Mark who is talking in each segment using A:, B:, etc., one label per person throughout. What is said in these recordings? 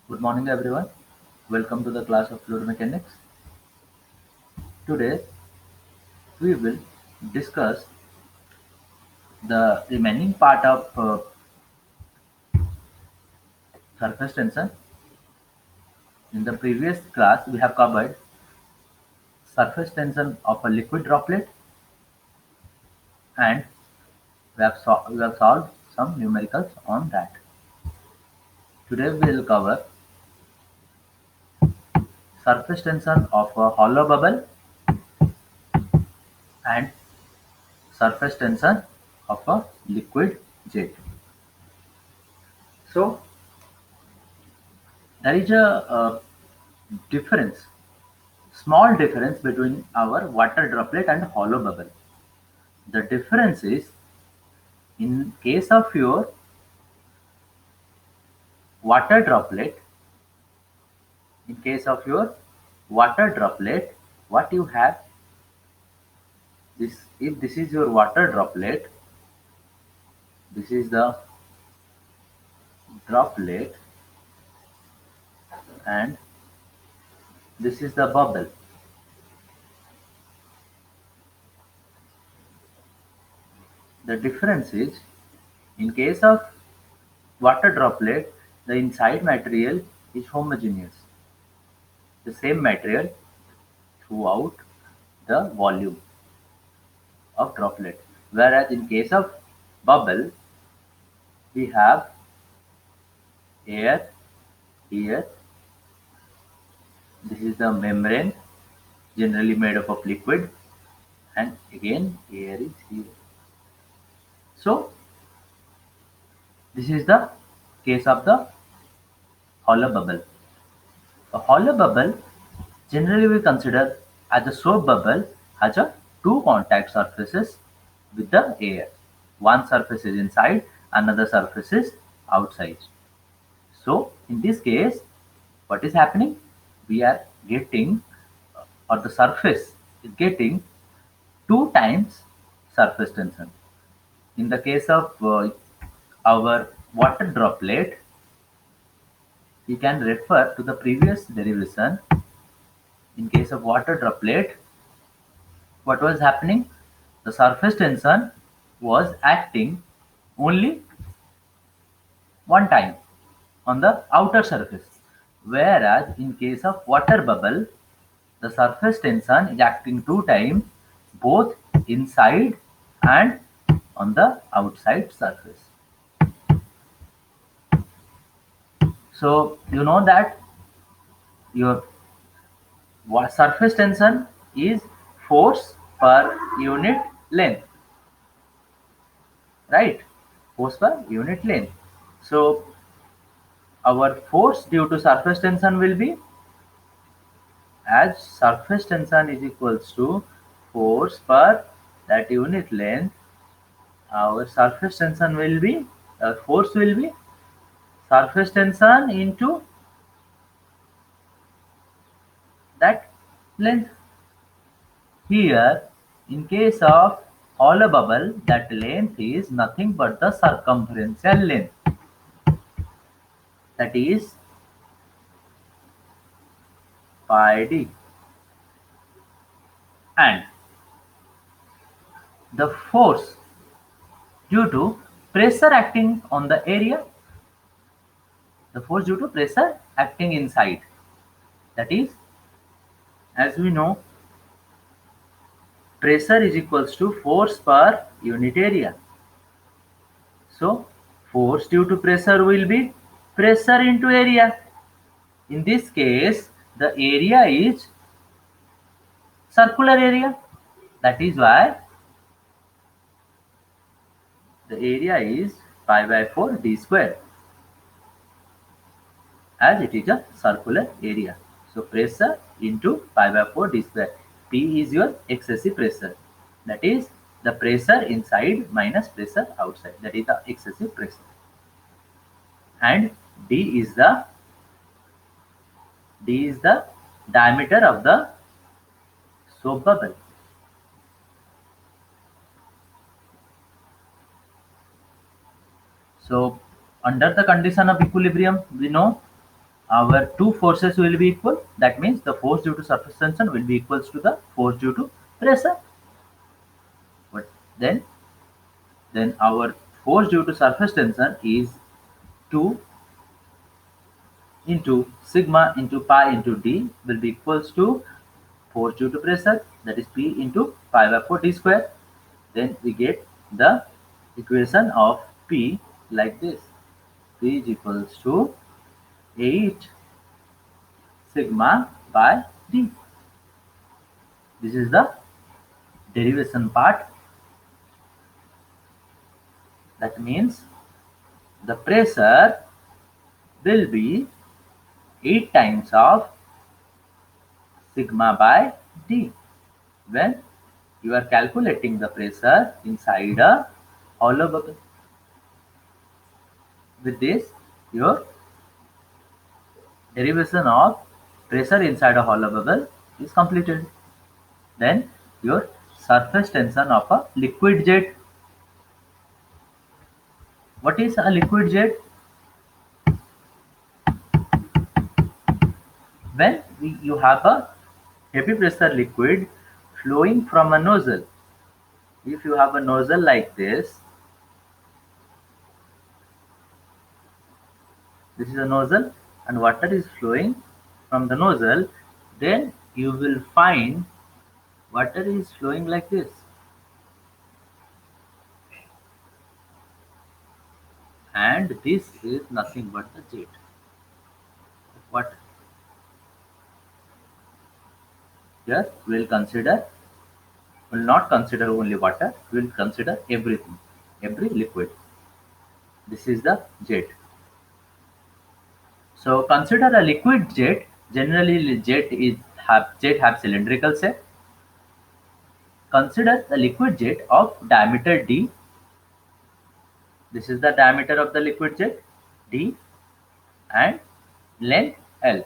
A: Good morning, everyone. Welcome to the class of fluid mechanics. Today, we will discuss the remaining part of surface tension. In the previous class, we have covered surface tension of a liquid droplet and we have solved some numericals on that. Today, we will cover surface tension of a hollow bubble and surface tension of a liquid jet. So, there is a difference, small difference between our water droplet and hollow bubble. The difference is, in case of your water droplet, in case of your water droplet, what you have this, if this is your water droplet, this is the droplet and this is the bubble. The difference is, in case of water droplet, the inside material is homogeneous, the same material throughout the volume of droplet. Whereas in case of bubble, we have air here. This is the membrane, generally made up of liquid, and again air is here. So this is the case of the hollow bubble. A hollow bubble generally we consider as a soap bubble has a two contact surfaces with the air. One surface is inside, another surface is outside. So in this case, what is happening? We are getting, or the surface is getting two times surface tension. In the case of our water droplet, you can refer to the previous derivation. In case of water droplet, what was happening? The surface tension was acting only one time on the outer surface. Whereas in case of water bubble, the surface tension is acting two times both inside and on the outside surface. So you know that your surface tension is force per unit length, right? Force per unit length. So our force due to surface tension will be, as surface tension is equals to force per that unit length, our surface tension will be, force will be surface tension into that length. Here, in case of hollow bubble, that length is nothing but the circumferential length, that is pi d, and the force due to pressure acting on the area, the force due to pressure acting inside, that is, as we know, pressure is equals to force per unit area. So force due to pressure will be pressure into area. In this case, the area is circular area. That is why the area is pi by 4 d square, as it is a circular area. So pressure into pi by 4 d square. P is your excessive pressure. That is the pressure inside minus pressure outside. That is the excessive pressure. And d is the diameter of the soap bubble. So under the condition of equilibrium, we know our two forces will be equal. That means the force due to surface tension will be equals to the force due to pressure. But then our force due to surface tension is 2 into sigma into pi into d will be equals to force due to pressure, that is P into pi by 4 d square. Then we get the equation of P like this. P is equals to 8 sigma by d. This is the derivation part. That means the pressure will be 8 times of sigma by d when you are calculating the pressure inside a hollow bubble. With this, your derivation of pressure inside a hollow bubble is completed. Then your surface tension of a liquid jet. What is a liquid jet? When you have a heavy pressure liquid flowing from a nozzle. If you have a nozzle like this is a nozzle and water is flowing from the nozzle, then you will find water is flowing like this. And this is nothing but the jet. What here we will not consider only water, we will consider everything, every liquid. This is the jet. So consider a liquid jet. Generally jet have cylindrical shape. Consider the liquid jet of diameter d. This is the diameter of the liquid jet d and length L.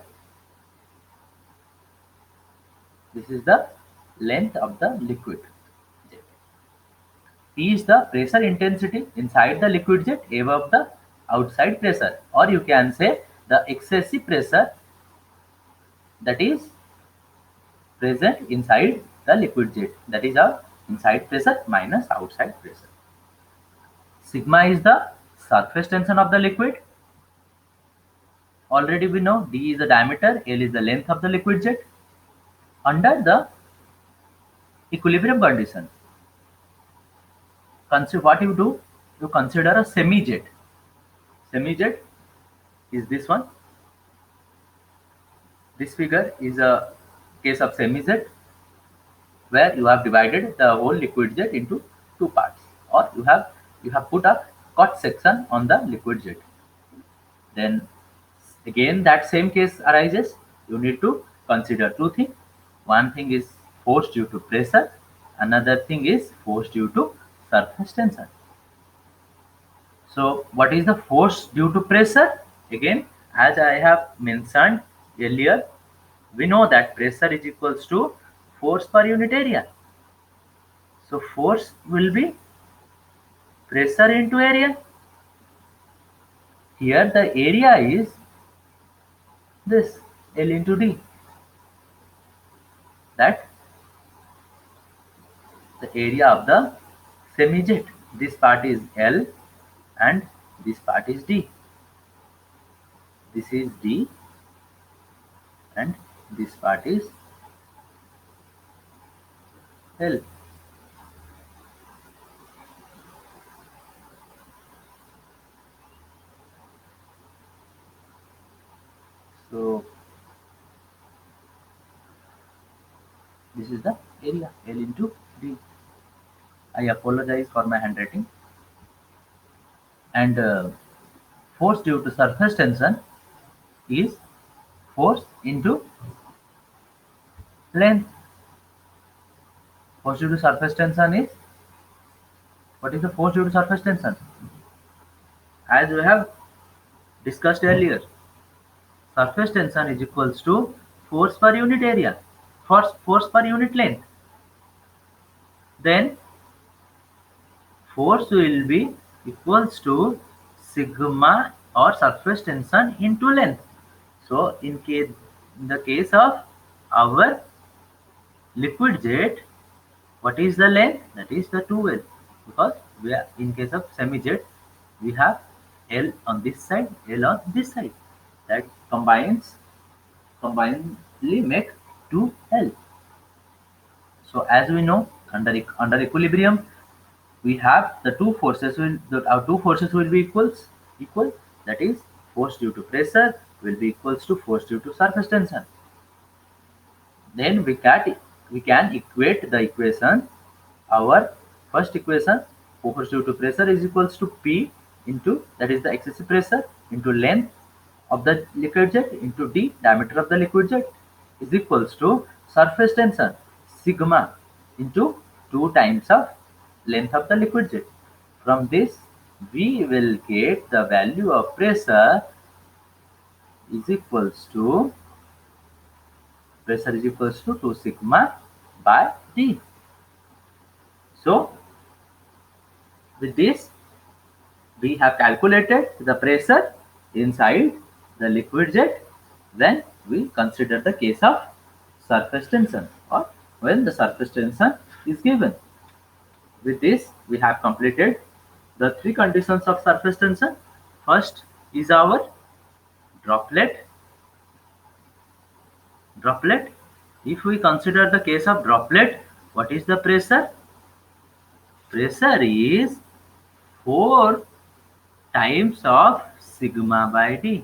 A: This is the length of the liquid jet. P is the pressure intensity inside the liquid jet above the outside pressure, or you can say the excessive pressure that is present inside the liquid jet. That is our inside pressure minus outside pressure. Sigma is the surface tension of the liquid. Already we know d is the diameter, L is the length of the liquid jet. Under the equilibrium condition, consider what you do. You consider a semi-jet. Semi-jet is this one. This figure is a case of semi-jet where you have divided the whole liquid jet into two parts, or you have put a cut section on the liquid jet. Then again that same case arises. You need to consider two things. One thing is force due to pressure, another thing is force due to surface tension. So what is the force due to pressure? Again, as I have mentioned earlier, we know that pressure is equals to force per unit area. So force will be pressure into area. Here the area is this L into D. That the area of the semi-jet. This part is L and this part is D. This is D and this part is L. So this is the area L into D. I apologize for my handwriting. And force due to surface tension is force into length. Force due to surface tension is, what is the force due to surface tension? As we have discussed earlier, surface tension is equals to force per unit area, force per unit length. Then force will be equals to sigma or surface tension into length. So in the case of our liquid jet, what is the length? That is the 2L, because we are in case of semi jet we have L on this side, L on this side, that combinedly make 2L. So as we know, under equilibrium we have the our two forces will be equal, that is force due to pressure will be equals to force due to surface tension. Then we can equate the equation. Our first equation, force due to pressure is equals to P into, that is the excessive pressure, into length of the liquid jet into d, diameter of the liquid jet, is equals to surface tension sigma into 2 times of length of the liquid jet. From this we will get the value of pressure is equals to 2 sigma by d. So with this we have calculated the pressure inside the liquid jet. Then we consider the case of surface tension, or when the surface tension is given. With this we have completed the three conditions of surface tension. First is our droplet. Droplet. If we consider the case of droplet, what is the pressure? Pressure is 4 times of sigma by d.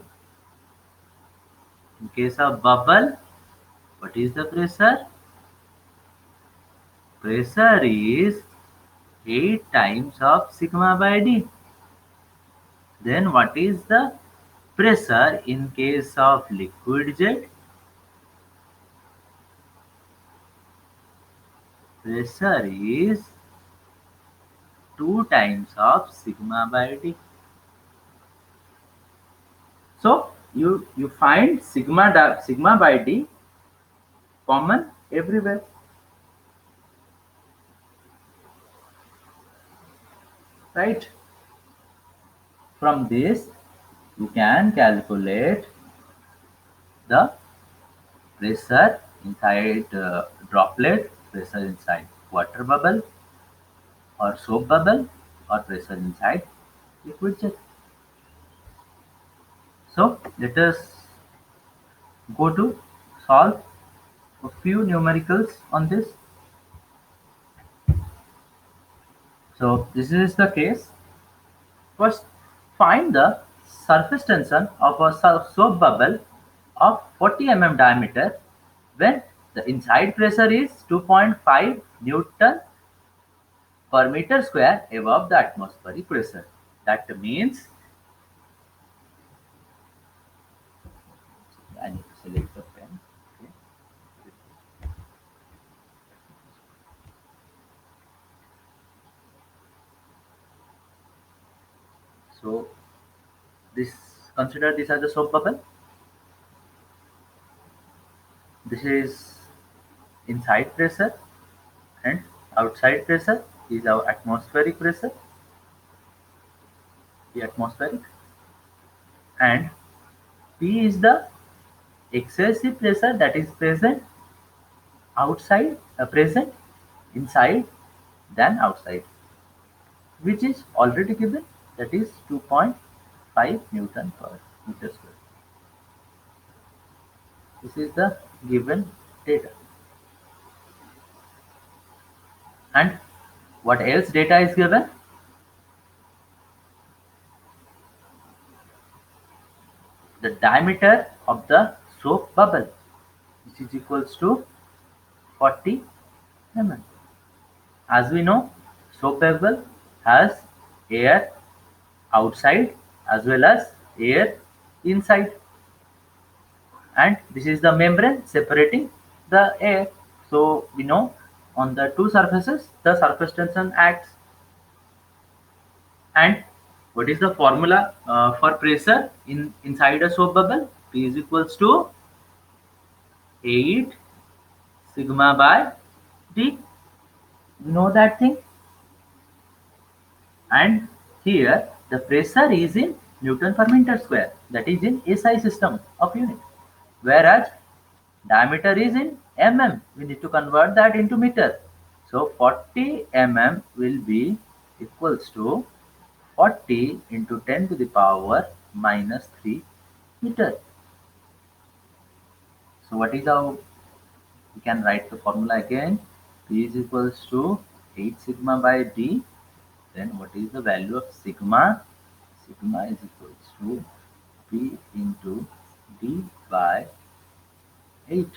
A: In case of bubble, what is the pressure? Pressure is 8 times of sigma by d. Then what is the pressure in case of liquid jet? Pressure is 2 times of sigma by d. So you find sigma by d common everywhere. Right? From this you can calculate the pressure inside droplet, pressure inside water bubble or soap bubble, or pressure inside liquid jet. So let us go to solve a few numericals on this. So this is the case. First, find the surface tension of a soap bubble of 40 mm diameter when the inside pressure is 2.5 Newton per meter square above the atmospheric pressure. That means I need to select the pen. Okay. So this, consider this as a soap bubble. This is inside pressure and outside pressure is our atmospheric pressure, the atmospheric, and P is the excessive pressure that is present present inside than outside, which is already given, that is 2.5 Newton per meter square. This is the given data. And what else data is given? The diameter of the soap bubble, which is equals to 40 mm. As we know, soap bubble has air outside as well as air inside, and this is the membrane separating the air. So we know on the two surfaces the surface tension acts. And what is the formula for pressure inside a soap bubble? P is equals to 8 sigma by d. You know that thing. And here the pressure is in Newton per meter square, that is in SI system of unit. whereas diameter is in mm. We need to convert that into meter. So 40 mm will be equals to 40 into 10 to the power minus 3 meter. So what is our, we can write the formula again. P is equals to 8 sigma by d. Then what is the value of sigma? Sigma is equals to P into d by 8.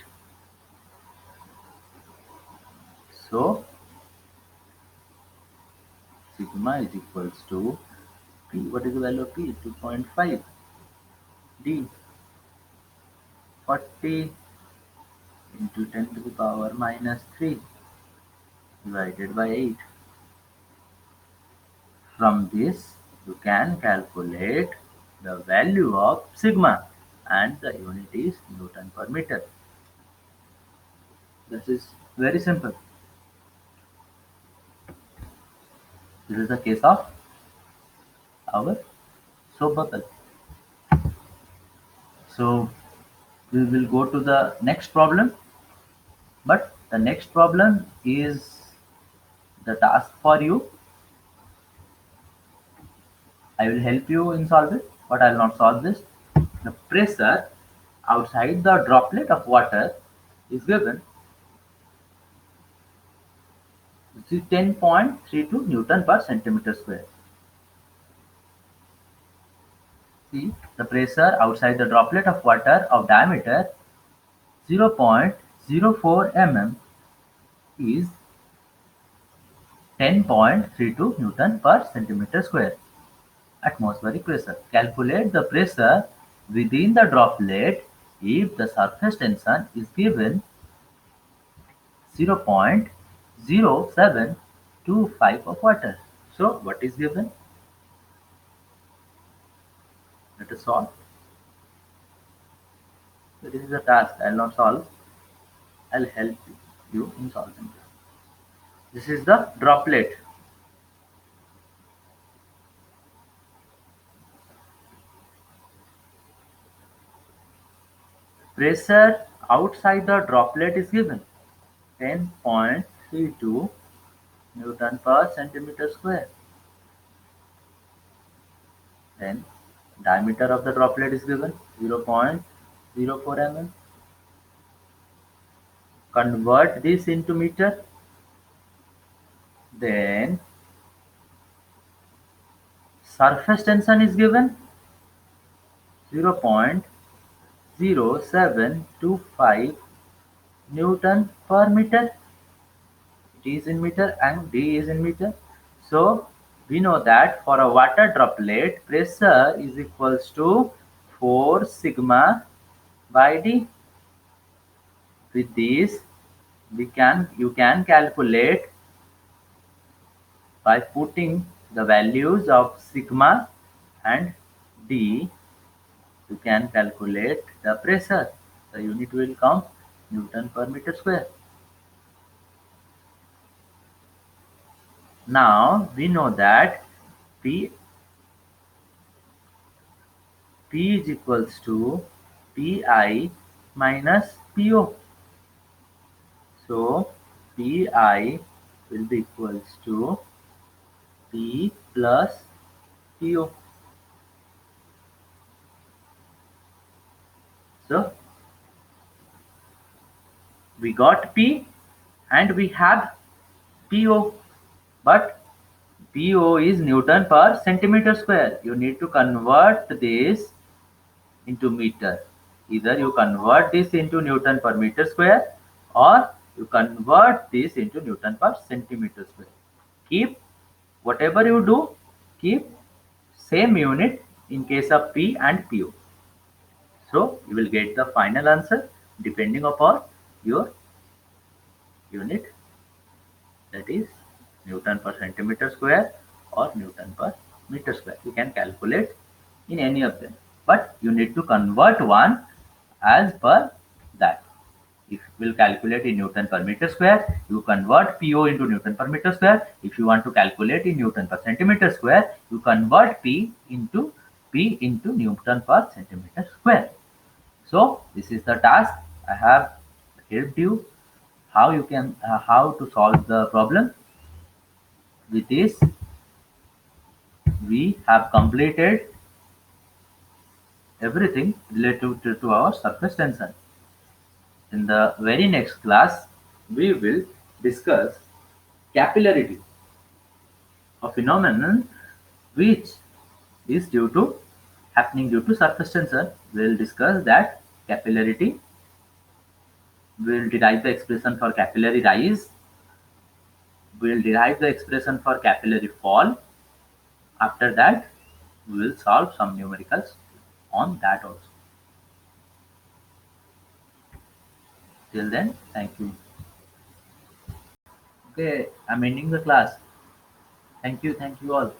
A: So sigma is equals to P. What is the value of P? 2.5. D 40 into 10 to the power minus 3 divided by 8. From this, you can calculate the value of sigma, and the unit is Newton per meter. This is very simple. This is the case of our soap bubble. So we will go to the next problem, but the next problem is the task for you. I will help you in solve it, but I will not solve this. The pressure outside the droplet of water is given 10.32 Newton per centimeter square. See, the pressure outside the droplet of water of diameter 0.04 mm is 10.32 Newton per centimeter square. Atmospheric pressure. Calculate the pressure within the droplet if the surface tension is given 0.0725 of water. So what is given? Let us solve. So this is a task. I will not solve. I will help you in solving. This is the droplet. Pressure outside the droplet is given 10.32 Newton per centimeter square. Then diameter of the droplet is given 0.04 mm. Convert this into meter. Then surface tension is given 0.0725 Newton per meter. It is in meter and D is in meter. So we know that for a water droplet, pressure is equals to 4 sigma by D. With this, you can calculate by putting the values of sigma and D. You can calculate the pressure. The unit will come Newton per meter square. Now we know that P is equals to Pi minus Po. So Pi will be equals to P plus Po. So we got P and we have Po, but Po is Newton per centimeter square. You need to convert this into meter. Either you convert this into Newton per meter square or you convert this into Newton per centimeter square. Keep whatever you do, keep same unit in case of P and Po. So you will get the final answer depending upon your unit, that is Newton per centimeter square or Newton per meter square. You can calculate in any of them, but you need to convert one as per that. If you will calculate in Newton per meter square, you convert Po into Newton per meter square. If you want to calculate in Newton per centimeter square, you convert P into Newton per centimeter square. So this is the task. I have helped you how to solve the problem. With this, we have completed everything related to our surface tension. In the very next class, we will discuss capillarity, a phenomenon which is due to surface tension. We will discuss that capillarity. We will derive the expression for capillary rise. We will derive the expression for capillary fall. After that, we will solve some numericals on that also. Till then, thank you. Okay, I'm ending the class. Thank you all.